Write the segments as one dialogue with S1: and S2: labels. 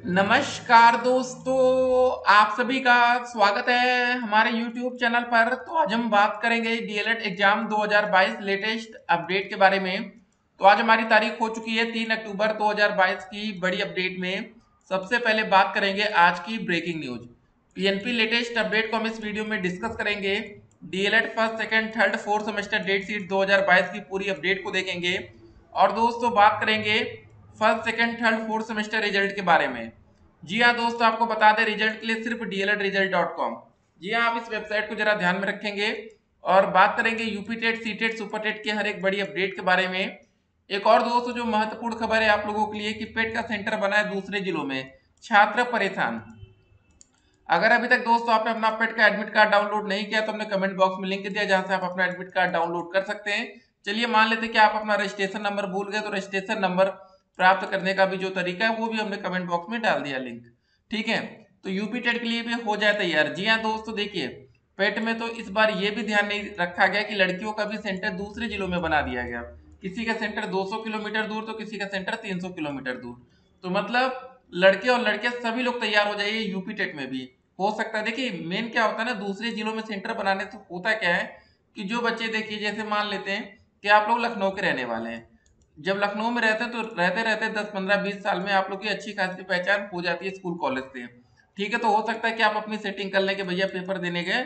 S1: नमस्कार दोस्तों, आप सभी का स्वागत है हमारे YouTube चैनल पर। तो आज हम बात करेंगे डीएलएड एग्जाम 2022 लेटेस्ट अपडेट के बारे में। तो आज हमारी तारीख हो चुकी है 3 अक्टूबर 2022 की बड़ी अपडेट में। सबसे पहले बात करेंगे आज की breaking news. PNP latest update को हम इस वीडियो में डिस्कस करेंगे। DElEd first second third fourth semester date sheet 2022 की पूरी अपडेट को देखेंगे। और दोस्तों बात करेंगे first second third fourth semester result के बारे में। जी हाँ दोस्तों, आपको बता दें रिजल्ट के लिए सिर्फ dlresult.com। जी हाँ, आप इस वेबसाइट को जरा ध्यान में रखेंगे। और बात करेंगे UP TET C TET super TET के हर एक बड़ी अपडेट के बारे में। एक और दोस्तों जो महत्वपूर्ण खबर है आप लोगों के लिए कि पेट का सेंटर बना है दूसरे जिलों में, छात्र परेशान। अगर अभी तक दोस्तों आपने अपना पेट का एडमिट कार्ड डाउनलोड नहीं किया तो हमने कमेंट बॉक्स में लिंक दिया जहां से आप अपना एडमिट कार्ड डाउनलोड कर सकते हैं। चलिए मान लेते हैं कि आप अपना रजिस्ट्रेशन नंबर भूल गए, तो रजिस्ट्रेशन नंबर प्राप्त करने का भी जो तरीका है वो भी हमने कमेंट बॉक्स में डाल दिया लिंक। ठीक है, तो यूपी टेट के लिए भी हो जाए तैयार। जी हाँ दोस्तों, देखिए पेट में तो इस बार ये भी ध्यान नहीं रखा गया कि लड़कियों का भी सेंटर दूसरे जिलों में बना दिया गया। किसी का सेंटर 200 किलोमीटर दूर तो किसी का सेंटर 300 किलोमीटर दूर। तो मतलब लड़के और लड़कियां सभी लोग तैयार हो जाइए यूपी टेट में भी हो सकता है। देखिए मेन क्या होता है ना, दूसरे जिलों में सेंटर बनाने से होता क्या है कि जो बच्चे, देखिए जैसे मान लेते हैं कि आप लोग लखनऊ के रहने वाले हैं। जब लखनऊ में रहते हैं तो रहते रहते 10 15 20 साल में आप लोग की अच्छी खासी पहचान हो जाती है स्कूल कॉलेज से। ठीक है, तो हो सकता है कि आप अपनी सेटिंग कर लें कि भैया पेपर देने गए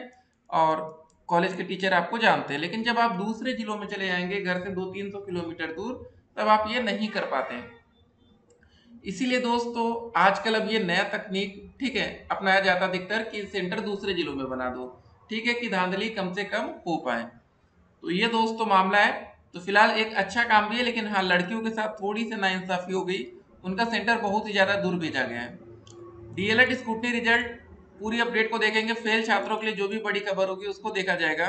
S1: और कॉलेज के टीचर आपको जानते हैं। लेकिन जब आप दूसरे जिलों में चले जाएंगे घर से 200 300 किलोमीटर दूर, तब आप ये नहीं कर पाते हैं। इसीलिए दोस्तों आजकल अब ये नया तकनीक, ठीक है, अपनाया जाता अधिकतर कि सेंटर दूसरे जिलों में बना दो। ठीक है, कि धांधली कम से कम हो पाए। तो ये दोस्तों मामला है। तो फिलहाल एक अच्छा काम भी है, लेकिन हाँ लड़कियों के साथ थोड़ी सी नाइंसाफी हो गई। उनका सेंटर बहुत ही ज्यादा दूर भेजा गया है। डीएलएड स्कूटनी रिजल्ट पूरी अपडेट को देखेंगे। फेल छात्रों के लिए जो भी बड़ी खबर होगी उसको देखा जाएगा।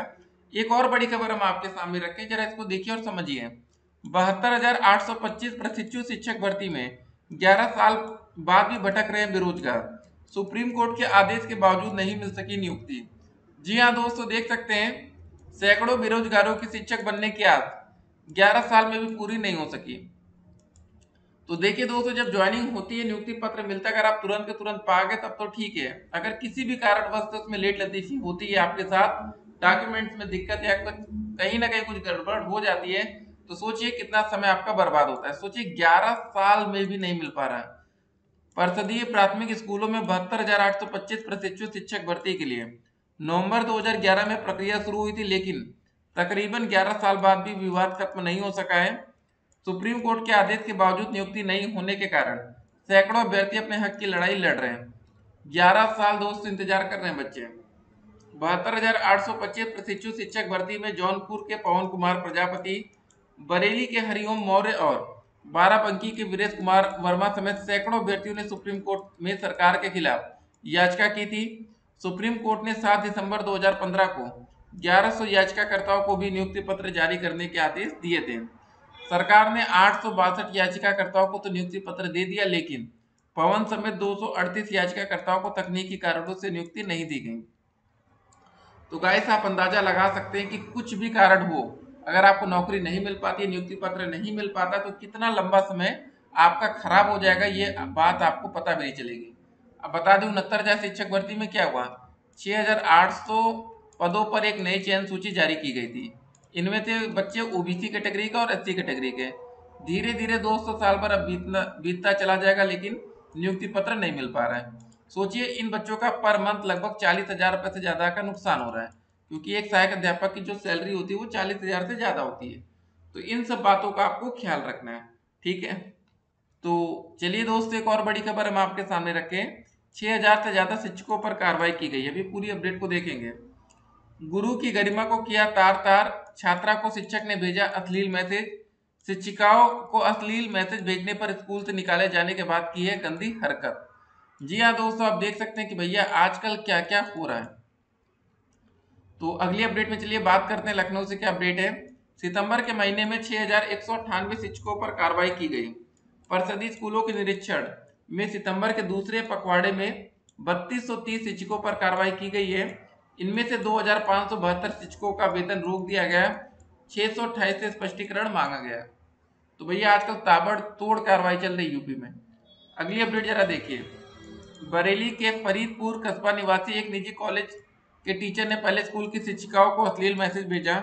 S1: एक और बड़ी खबर हम आपके सामने रखें, जरा इसको देखिए और समझिए। 72,825 प्रशिक्षु शिक्षक भर्ती में 11 साल बाद भी भटक रहे बेरोजगार। सुप्रीम कोर्ट के आदेश के बावजूद नहीं मिल सकी नियुक्ति। जी हाँ दोस्तों, देख सकते हैं सैकड़ों बेरोजगारों की शिक्षक बनने की आस 11 साल में भी पूरी नहीं हो सकी। तो देखिए दोस्तों, जब ज्वाइनिंग होती है, नियुक्ति पत्र मिलता है, अगर आप तुरंत के तुरंत पा गए तब तो ठीक है। अगर किसी भी कारणवश उसमें लेट लतीफी होती है आपके साथ, डॉक्यूमेंट्स में दिक्कत या कुछ कहीं ना कहीं कुछ गड़बड़ हो जाती है, तो सोचिए कितना समय आपका बर्बाद होता है। सोचिए 11 साल में भी नहीं मिल पा रहा है। परिषदीय प्राथमिक स्कूलों में 72,825 प्रशिक्षु शिक्षक भर्ती के लिए नवंबर 2011 में प्रक्रिया शुरू हुई थी, लेकिन तकरीबन 11 साल बाद भी विवाद खत्म नहीं हो सका है। सुप्रीम कोर्ट के आदेश के बावजूद नियुक्ति नहीं होने के कारण सैकड़ों अभ्यर्थी अपने हक की लड़ाई लड़ रहे हैं। 11 साल दोस्त इंतजार कर रहे हैं बच्चे। 72,825 प्रशिक्षु शिक्षक भर्ती में जौनपुर के पवन कुमार प्रजापति, बरेली के हरिओम मौर्य और बाराबंकी के वीरेश कुमार वर्मा समेत सैकड़ों अभ्यर्थियों ने सुप्रीम कोर्ट में सरकार के खिलाफ याचिका की थी। सुप्रीम कोर्ट ने 7 दिसंबर 2015 को 1100 याचिकाकर्ताओं को भी नियुक्ति पत्र जारी करने के आदेश दिए थे। सरकार ने 862 याचिकाकर्ताओं को तो नियुक्ति पत्र दे दिया, लेकिन पवन समेत 238 याचिकाकर्ताओं को तकनीकी कारणों से नियुक्ति नहीं दी गई। तो गाइस आप अंदाजा लगा सकते हैं कि कुछ भी कारण हो, अगर आपको नौकरी नहीं मिल पाती, नियुक्ति पत्र नहीं मिल पाता, तो कितना लंबा समय आपका खराब हो जाएगा, ये बात आपको पता भी नहीं चलेगी। अब बता दूं 69,000 शिक्षक भर्ती में क्या हुआ। 6,800 पदों पर एक नई चयन सूची जारी की गई थी। इनमें थे बच्चे ओबीसी कैटेगरी का और एससी कैटेगरी के। धीरे धीरे 200 साल पर अब बीतता चला जाएगा, लेकिन नियुक्ति पत्र नहीं मिल पा रहा है। सोचिए इन बच्चों का पर मंथ लगभग 40,000 रुपए से ज्यादा का नुकसान हो रहा है, क्योंकि एक सहायक अध्यापक की जो सैलरी होती है वो 40,000 से ज्यादा होती है। तो इन सब बातों का आपको ख्याल रखना है। ठीक है, तो चलिए दोस्तों एक और बड़ी खबर हम आपके सामने रखें। 6,000 से ज्यादा शिक्षकों पर कार्रवाई की गई है। अभी पूरी अपडेट को देखेंगे। गुरु की गरिमा को किया तार तार, छात्रा को शिक्षक ने भेजा अश्लील मैसेज। शिक्षिकाओं को अश्लील मैसेज भेजने पर स्कूल से निकाले जाने के बाद की है गंदी हरकत। जी हाँ दोस्तों, आप देख सकते हैं कि भैया आजकल क्या क्या हो रहा है। तो अगली अपडेट में चलिए बात करते हैं लखनऊ से क्या अपडेट है। सितंबर के महीने में 6,198 शिक्षकों पर कार्रवाई की गई। परिषदीय स्कूलों के निरीक्षण में सितंबर के दूसरे पखवाड़े में 3,230 शिक्षकों पर कार्रवाई की गई है। इनमें से 2,572 शिक्षकों का वेतन रोक दिया गया। 628 से स्पष्टीकरण मांगा गया। तो भैया आजकल ताबड़तोड़ कार्रवाई चल रही यूपी में। अगली अपडेट जरा देखिए। बरेली के फरीदपुर कस्बा निवासी एक निजी कॉलेज के टीचर ने पहले स्कूल की शिक्षिकाओं को अश्लील मैसेज भेजा।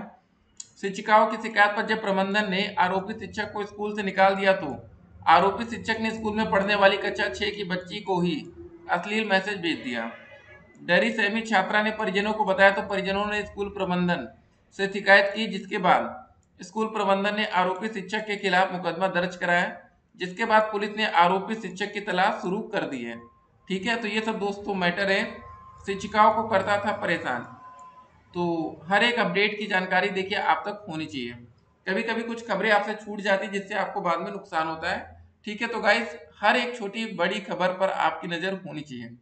S1: शिक्षिकाओं की शिकायत पर जब प्रबंधन ने आरोपी शिक्षक को स्कूल से निकाल दिया तो आरोपी शिक्षक ने स्कूल में पढ़ने वाली कक्षा 6 की बच्ची को ही अश्लील मैसेज भेज दिया। डरी सहमी छात्रा ने परिजनों को बताया तो परिजनों ने स्कूल प्रबंधन से शिकायत की, जिसके बाद स्कूल प्रबंधन ने आरोपी शिक्षक के खिलाफ मुकदमा दर्ज कराया, जिसके बाद पुलिस ने आरोपी शिक्षक की तलाश शुरू कर दी है। ठीक है, तो ये सब दोस्तों मैटर है, शिक्षिकाओं को करता था परेशान। तो हर एक अपडेट की जानकारी देखिए आप तक होनी चाहिए। कभी कभी कुछ खबरें आपसे छूट जाती जिससे आपको बाद में नुकसान होता है। ठीक है, तो गाइस हर एक छोटी बड़ी खबर पर आपकी नज़र होनी चाहिए।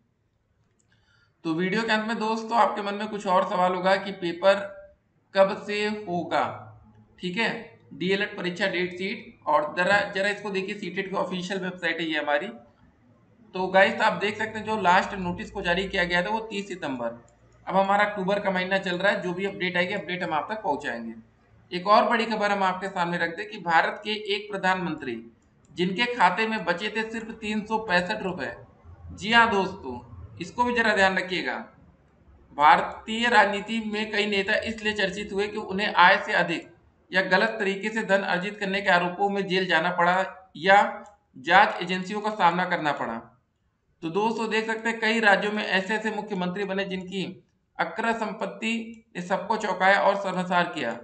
S1: तो वीडियो के अंत में दोस्तों आपके मन में कुछ और सवाल होगा कि पेपर कब से होगा। ठीक है, डीएलएड परीक्षा डेट शीट, और जरा जरा इसको देखिए, सीटेट की ऑफिशियल वेबसाइट है ये हमारी। तो गाइस आप देख सकते हैं जो लास्ट नोटिस को जारी किया गया था वो 30 सितंबर। अब हमारा अक्टूबर का महीना चल रहा है, जो भी अपडेट आएगी अपडेट हम आप तक पहुंचाएंगे। एक और बड़ी खबर हम आपके सामने रख दें कि भारत के एक प्रधानमंत्री जिनके खाते में बचे थे सिर्फ 365 रुपए। जी हाँ दोस्तों, इसको भी जरा ध्यान रखिएगा। भारतीय राजनीति में कई नेता इसलिए चर्चित हुए कि उन्हें आय से अधिक या गलत तरीके से धन अर्जित करने के आरोपों में जेल जाना पड़ा या जांच एजेंसियों का सामना करना पड़ा। तो दोस्तों देख सकते हैं कई राज्यों में ऐसे ऐसे मुख्यमंत्री बने जिनकी अक्रय संपत्ति ने सबको चौंकाया और शर्मसार किया।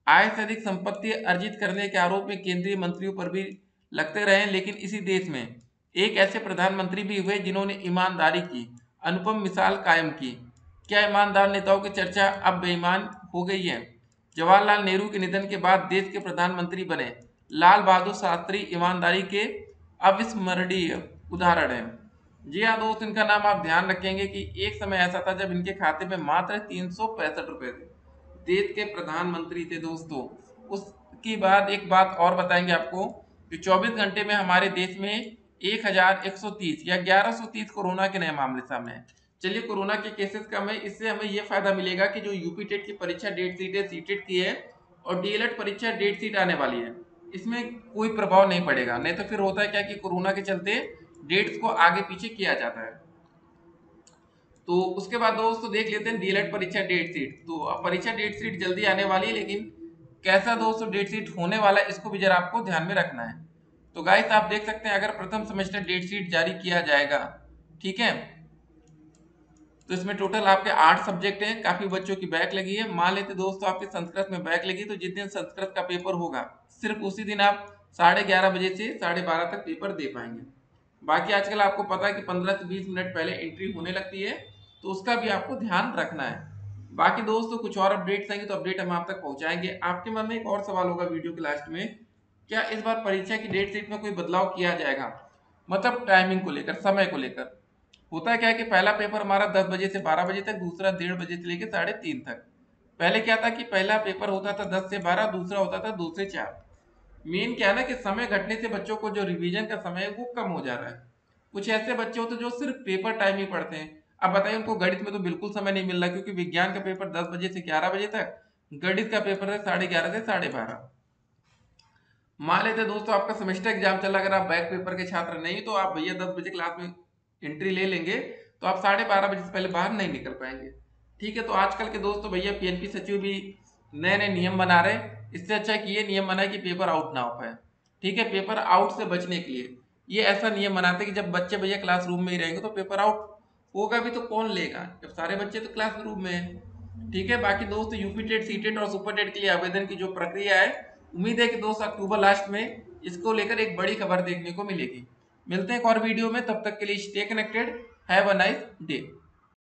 S1: आय से अधिक संपत्ति अर्जित करने के आरोप में केंद्रीय मंत्रियों पर भी लगते रहे, लेकिन इसी देश में एक ऐसे प्रधानमंत्री भी हुए जिन्होंने ईमानदारी की अनुपम मिसाल कायम की। क्या ईमानदार नेताओं की चर्चा अब बेईमान हो गई है? जवाहरलाल नेहरू के निधन के बाद देश के प्रधानमंत्री बने लाल बहादुर शास्त्री ईमानदारी के अविस्मरणीय उदाहरण हैं। जी हाँ दोस्त, इनका नाम आप ध्यान रखेंगे कि एक समय ऐसा था जब इनके खाते में मात्र 365 रुपए थे। देश के प्रधानमंत्री थे दोस्तों। उसकी बाद एक बात और बताएंगे आपको कि 24 घंटे में हमारे देश में 1130 या 1130 कोरोना के नए मामले सामने हैं। चलिए, कोरोना के केसेस कम है, इससे हमें यह फायदा मिलेगा कि जो यूपी टेट की परीक्षा डेट शीट है, सीटेट की है, और डीएलएड परीक्षा डेट शीट आने वाली है, इसमें कोई प्रभाव नहीं पड़ेगा। नहीं तो फिर होता है क्या कि कोरोना के चलते डेट्स को आगे पीछे किया जाता है। तो उसके बाद दोस्तों देख लेते हैं डीएलएड परीक्षा डेट शीट। तो अब परीक्षा डेट शीट जल्दी आने वाली है, लेकिन कैसा दोस्तों डेट शीट होने वाला है इसको भी जरा आपको ध्यान में रखना है। तो गाइस आप देख सकते हैं अगर प्रथम सेमेस्टर डेट शीट जारी किया जाएगा, ठीक है, तो इसमें टोटल आपके 8 सब्जेक्ट हैं। काफी बच्चों की बैक लगी है। मान लेते दोस्तों आपके संस्कृत में बैक लगी, तो जिस दिन संस्कृत का पेपर होगा सिर्फ उसी दिन आप 11:30 बजे से 12:30 तक पेपर दे पाएंगे। बाकी आजकल आपको पता है कि 15 से 20 मिनट पहले एंट्री होने लगती है, तो उसका भी आपको ध्यान रखना है। बाकी दोस्तों कुछ और अपडेट्स आएंगे तो अपडेट हम आप तक पहुंचाएंगे। आपके मन में एक और सवाल होगा वीडियो के लास्ट में, क्या इस बार परीक्षा की डेट शीट में कोई बदलाव किया जाएगा? मतलब टाइमिंग को लेकर, समय को लेकर। होता है क्या कि पहला पेपर हमारा 10 बजे से 12 बजे तक, दूसरा 1:30 बजे से लेकर 3:30 तक। पहले क्या था कि पहला पेपर होता था 10 से 12, दूसरा होता था 2 से 4। मेन क्या है ना कि समय घटने से बच्चों को जो रिवीजन का समय है वो कम हो जा रहा है। कुछ ऐसे बच्चे होते हैं जो सिर्फ पेपर टाइम ही पढ़ते हैं। अब बताइए उनको गणित में तो बिल्कुल समय नहीं मिल रहा, क्योंकि विज्ञान का पेपर 10 बजे से 11 बजे तक, गणित का पेपर है 11:30 से 12:30। मान लेते दोस्तों आपका सेमेस्टर एग्जाम चला, अगर आप बैक पेपर के छात्र नहीं तो आप भैया 10 बजे क्लास में एंट्री ले लेंगे, तो आप 12:30 बजे से पहले बाहर नहीं निकल पाएंगे। ठीक है, तो आजकल के दोस्तों भैया पीएनपी सचिव भी नए नए नियम बना रहे। इससे अच्छा है कि ये नियम बनाए कि पेपर आउट ना हो पाए। ठीक है, पेपर आउट से बचने के लिए ये ऐसा नियम बनाते कि जब बच्चे भैया क्लासरूम में ही रहेंगे तो पेपर आउट होगा भी तो कौन लेगा, जब सारे बच्चे तो क्लासरूम में है। ठीक है, बाकी दोस्त यूपी टेट, सी टेट और सुपर टेट के लिए आवेदन की जो प्रक्रिया है, उम्मीद है कि दोस्त अक्टूबर लास्ट में इसको लेकर एक बड़ी खबर देखने को मिलेगी। मिलते हैं एक और वीडियो में, तब तक के लिए stay connected, have a nice day.